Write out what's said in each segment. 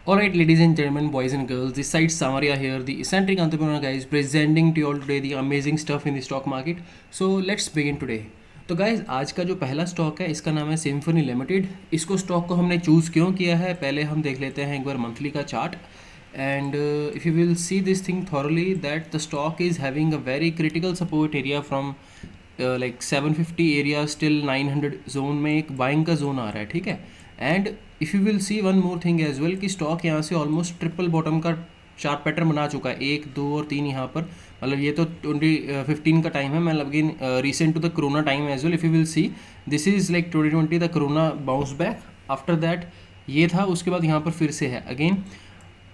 Alright, ladies and gentlemen, boys and girls, this side Samaria here, the eccentric entrepreneur guys, presenting to you all today the amazing stuff in the stock market. So let's begin today. तो guys आज का जो पहला stock है इसका नाम है symphony limited. इसको स्टॉक को हमने चूज़ क्यों किया है, पहले हम देख लेते हैं एक बार मंथली का chart. And if you will see this thing thoroughly that the stock is having a very critical support area from like 750 area still 900 zone में एक बाइंग का जोन आ रहा है, ठीक है. And if you will see one more thing as well कि stock यहाँ से ऑलमोस्ट ट्रिपल बॉटम का चार्ट पैटर्न बना चुका है, 1, 2 और 3 यहाँ पर. मतलब ये तो 2015 का टाइम है, मतलब again recent to the corona time as well. If you will see this is like 2020 the corona bounce back. After that ये था, उसके बाद यहाँ पर फिर से है अगेन.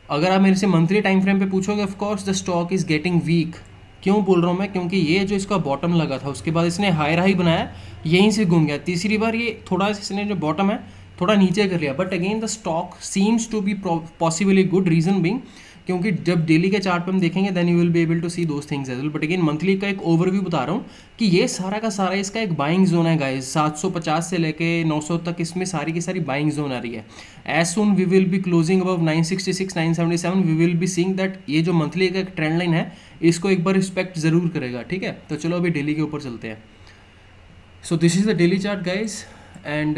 अगर आप मेरे से मंथली टाइम फ्रेम पे पूछोगे, of course the stock is getting weak. क्यों बोल रहा हूँ मैं, क्योंकि ये जो इसका बॉटम लगा था उसके बाद इसने हायर हाई बनाया, यहीं से घूम गया. तीसरी बार ये थोड़ा इसने जो बॉटम है थोड़ा नीचे कर लिया. But again the stock seems to be possibly good. Reason being क्योंकि जब डेली के चार्ट पे हम देखेंगे then you will be able to see those things as well. But again monthly का एक ओवरव्यू बता रहा हूँ कि ये सारा का सारा इसका एक बाइंग जोन है गाइस. 750 से लेके 900 तक इसमें सारी की सारी बाइंग जोन आ रही है. As soon we will be closing above 966 977 we will be seeing that ये जो मंथली का एक ट्रेंड लाइन है इसको एक बार रिस्पेक्ट ज़रूर करेगा, ठीक है. तो चलो अभी डेली के ऊपर चलते हैं. So this is the daily chart guys. And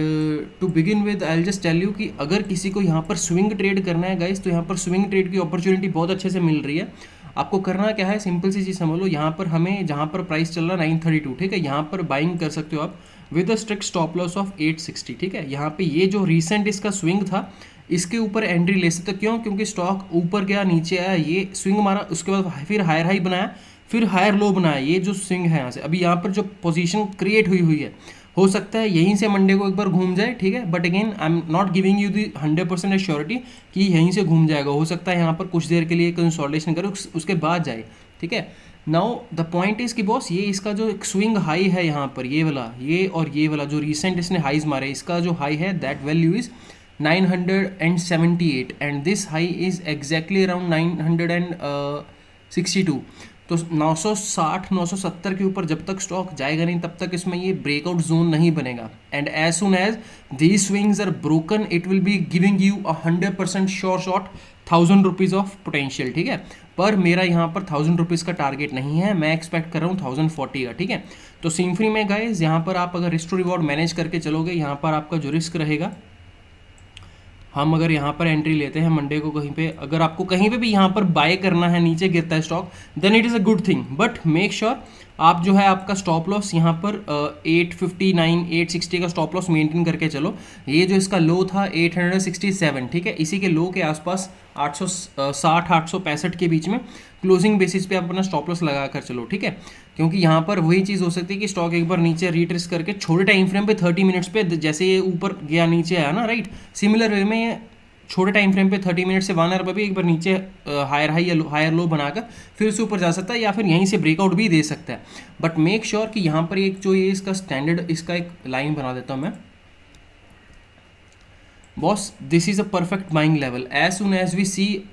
to begin with I will just tell you कि अगर किसी को यहाँ पर स्विंग ट्रेड करना है गाइस, तो यहाँ पर स्विंग ट्रेड की अपॉर्चुनिटी बहुत अच्छे से मिल रही है. आपको करना क्या है, सिंपल सी चीज़ समझ लो. यहाँ पर हमें जहाँ पर प्राइस चल रहा है 932, ठीक है, यहाँ पर बाइंग कर सकते हो आप with a strict stop loss of 860, ठीक है. यहाँ पे ये जो रिसेंट इसका स्विंग था इसके ऊपर एंट्री ले सकते. क्यों, क्योंकि स्टॉक ऊपर गया नीचे आया, ये स्विंग मारा, उसके बाद फिर हायर हाई बनाया, फिर हायर लो बनाया. ये जो स्विंग है यहाँ से अभी यहाँ पर जो पोजीशन क्रिएट हुई है, हो सकता है यहीं से मंडे को एक बार घूम जाए, ठीक है. But again I am not giving you the 100% assurity कि यहीं से घूम जाएगा. हो सकता है यहाँ पर कुछ देर के लिए कंसोलिडेशन करे, उसके बाद जाए, ठीक है. नाउ द पॉइंट इज़ कि बॉस ये इसका जो एक स्विंग हाई है यहाँ पर, ये वाला, ये और ये वाला जो रिसेंट इसने हाईज मारे, इसका जो हाई है that value is 978 and this high is exactly around 962. तो 960 970 के ऊपर जब तक स्टॉक जाएगा नहीं तब तक इसमें ये ब्रेकआउट जोन नहीं बनेगा. And as soon as these swings are broken it will be giving you 100% sure shot 1000 rupees of potential, ठीक है. पर मेरा यहाँ पर 1000 रुपीज़ का टारगेट नहीं है, मैं एक्सपेक्ट कर रहा हूँ 1040 का, ठीक है. तो सिम्फनी में गाइज यहाँ पर आप अगर रिस्क टू रिवॉर्ड मैनेज करके चलोगे, यहाँ पर आपका जो रिस्क रहेगा, हम अगर यहाँ पर एंट्री लेते हैं मंडे को कहीं पे, अगर आपको कहीं पे भी यहाँ पर बाय करना है, नीचे गिरता है stock, then it is a good thing. But make sure आप जो है आपका स्टॉप लॉस यहाँ पर 859 860 का स्टॉप लॉस मेंटेन करके चलो. ये जो इसका लो था 867, ठीक है, इसी के लो के आसपास 860 865 के बीच में क्लोजिंग बेसिस पे आप अपना स्टॉप लॉस लगा कर चलो, ठीक है. क्योंकि यहाँ पर वही चीज़ हो सकती है कि स्टॉक एक बार नीचे रिट्रेस करके छोटे टाइम फ्रेम पे 30 मिनट्स पे जैसे ये ऊपर गया नीचे आया ना, राइट, सिमिलर वे में ये छोटे टाइम फ्रेम पे 30 मिनट से 1 आवर पर भी एक बार नीचे हायर हाई या हायर लो बनाकर फिर उससे ऊपर जा सकता है, या फिर यहीं से ब्रेकआउट भी दे सकता है. बट मेक श्योर कि यहाँ पर एक जो ये इसका स्टैंडर्ड इसका एक लाइन बना देता हूँ मैं, boss this is a perfect buying level. As soon as we see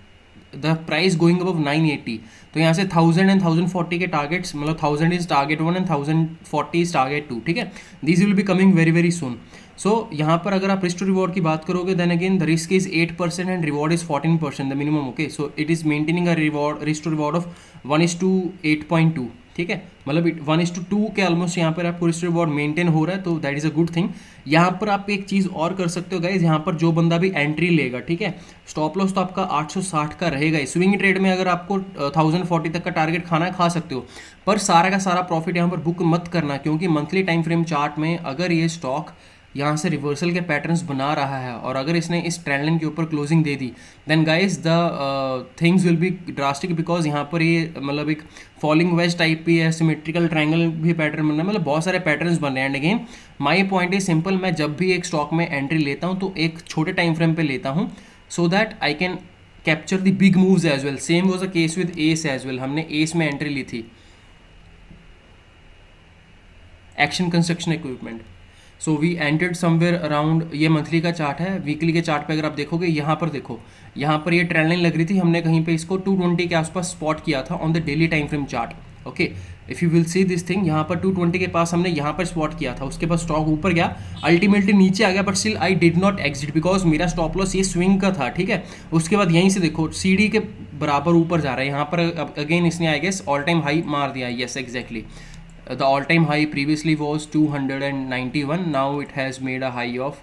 the price going above 980, तो यहाँ से 1000 एंड 1040 के टारगेट्स, मतलब 1000 is target 1 and 1040 is target 2, ठीक है. These will be coming very very soon. So यहाँ पर अगर आप रिस्क टू रिवॉर्ड की बात करोगे then again the risk is 8% and reward is 14% the minimum, okay. So it is maintaining a reward risk to reward of 1:8.2, ठीक है. मतलब 1:2 के ऑलमोस्ट यहाँ पर आपको रिस्क रिवॉर्ड मेंटेन हो रहा है, तो that is a good thing. यहाँ पर आप एक चीज़ और कर सकते हो गाइज, यहाँ पर जो बंदा भी एंट्री लेगा, ठीक है, स्टॉप लॉस तो आपका 860 का रहेगा. स्विंग ट्रेड में अगर आपको 1040 तक का टारगेट खाना है खा सकते हो, पर सारा का सारा प्रॉफिट यहाँ पर बुक मत करना. क्योंकि मंथली टाइम फ्रेम चार्ट में अगर ये स्टॉक यहाँ से रिवर्सल के पैटर्न्स बना रहा है और अगर इसने इस ट्रेंड लाइन के ऊपर क्लोजिंग दे दी, then guys the things will be drastic. Because यहाँ पर ये मतलब एक फॉलिंग वेज टाइप भी है, सिमेट्रिकल ट्रायंगल भी पैटर्न बन रहा है, मतलब बहुत सारे पैटर्न्स बन रहे हैं. And again my point is simple, मैं जब भी एक स्टॉक में एंट्री लेता हूँ तो एक छोटे टाइम फ्रेम पे लेता हूँ so that I can capture the big moves as well. Same was a case with S as well. हमने एस में एंट्री ली थी, Action Construction Equipment. So we entered somewhere around, ये मंथली का chart है. वीकली के chart पे अगर आप देखोगे, यहाँ पर देखो, यहाँ पर ये ट्रेंड लाइन लग रही थी, हमने कहीं पे इसको 220 के आसपास स्पॉट किया था on the daily time frame chart. Okay, if you will see this thing, यहाँ पर 220 के पास हमने यहाँ पर स्पॉट किया था, उसके बाद स्टॉक ऊपर गया, अल्टीमेटली नीचे आ गया, but still I did not exit because मेरा स्टॉप लॉस ये स्विंग का था, ठीक है। उसके बाद यहीं से देखो सीडी के बराबर ऊपर जा रहा है, यहाँ पर अगेन इसने I guess all time high मार दिया, yes exactly. The all time high previously was 291, now it has made a high of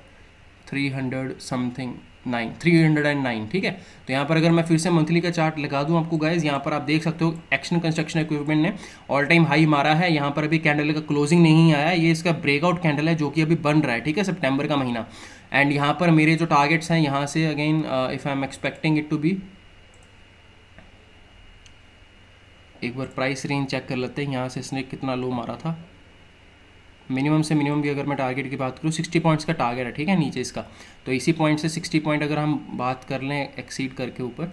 309, ठीक है। तो यहाँ पर अगर मैं फिर से मंथली का चार्ट लगा दूँ आपको गाइज, यहाँ पर आप देख सकते हो एक्शन कंस्ट्रक्शन इक्विपमेंट ने ऑल टाइम हाई मारा है, यहाँ पर अभी कैंडल का क्लोजिंग नहीं आया, ये इसका ब्रेकआउट कैंडल है जो कि अभी बन रहा है, ठीक है, सितंबर का महीना। एंड यहाँ पर मेरे जो टारगेट्स हैं, यहाँ से again if I am expecting it to be, एक बार प्राइस रेंज चेक कर लेते हैं, यहाँ से इसने कितना लो मारा था। मिनिमम से मिनिमम भी अगर मैं टारगेट की बात करूँ 60 पॉइंट्स का टारगेट है, ठीक है, नीचे इसका। तो इसी पॉइंट से 60 पॉइंट अगर हम बात कर लें एक्सीड करके ऊपर,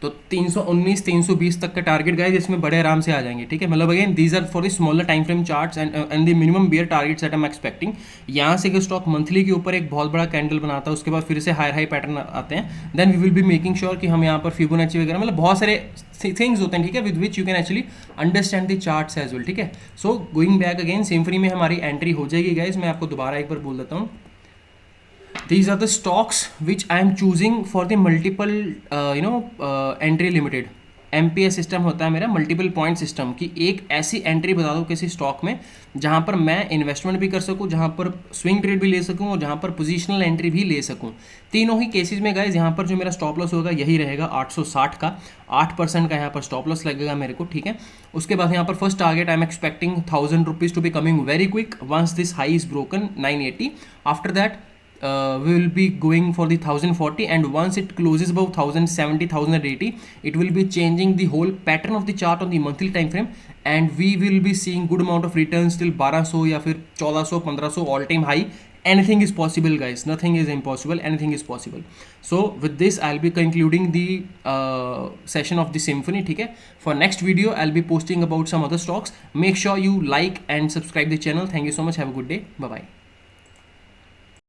तो 319 320 तक का टारगेट गाइस इसमें बड़े आराम से आ जाएंगे, ठीक है। मतलब again these are for the smaller time frame charts and the minimum bear targets that I am expecting. यहाँ से अगर स्टॉक मंथली के ऊपर एक बहुत बड़ा कैंडल बनाता है, उसके बाद फिर से हाई हाई पैटर्न आते हैं, then we will be making sure कि हम यहाँ पर फिबोनाची वगैरह, मतलब बहुत सारे थिंग्स होते हैं, ठीक है, with which you can actually understand the charts as well, ठीक है। So going back again Symphony में हमारी एंट्री हो जाएगी गाइज, मैं आपको दोबारा एक बार बोल देता हूँ। These are the stocks which I am choosing for the multiple entry limited MPS system होता है मेरा, मल्टीपल पॉइंट सिस्टम की। एक ऐसी एंट्री बता दो किसी स्टॉक में जहाँ पर मैं इन्वेस्टमेंट भी कर सकूँ, जहाँ पर स्विंग ट्रेड भी ले सकूँ और जहाँ पर पोजीशनल एंट्री भी ले सकूँ। तीनों ही केसेस में गाइज यहाँ पर जो मेरा स्टॉप लॉस होगा यही रहेगा 860 का, 8% का यहाँ पर स्टॉप लॉस लगेगा मेरे को, ठीक है। उसके बाद यहाँ पर first target I am expecting 1000 rupees to be coming very quick once this high is broken 980। After that we will be going for the 1040, and once it closes above 1070 1080 it will be changing the whole pattern of the chart on the monthly time frame, and we will be seeing good amount of returns till 1200 या फिर 1400 1500 all time high। Anything is possible guys, nothing is impossible, anything is possible। So with this I'll be concluding the session of the symphony, ठीक है। For next video I'll be posting about some other stocks, make sure you like and subscribe the channel। Thank you so much, have a good day, bye bye।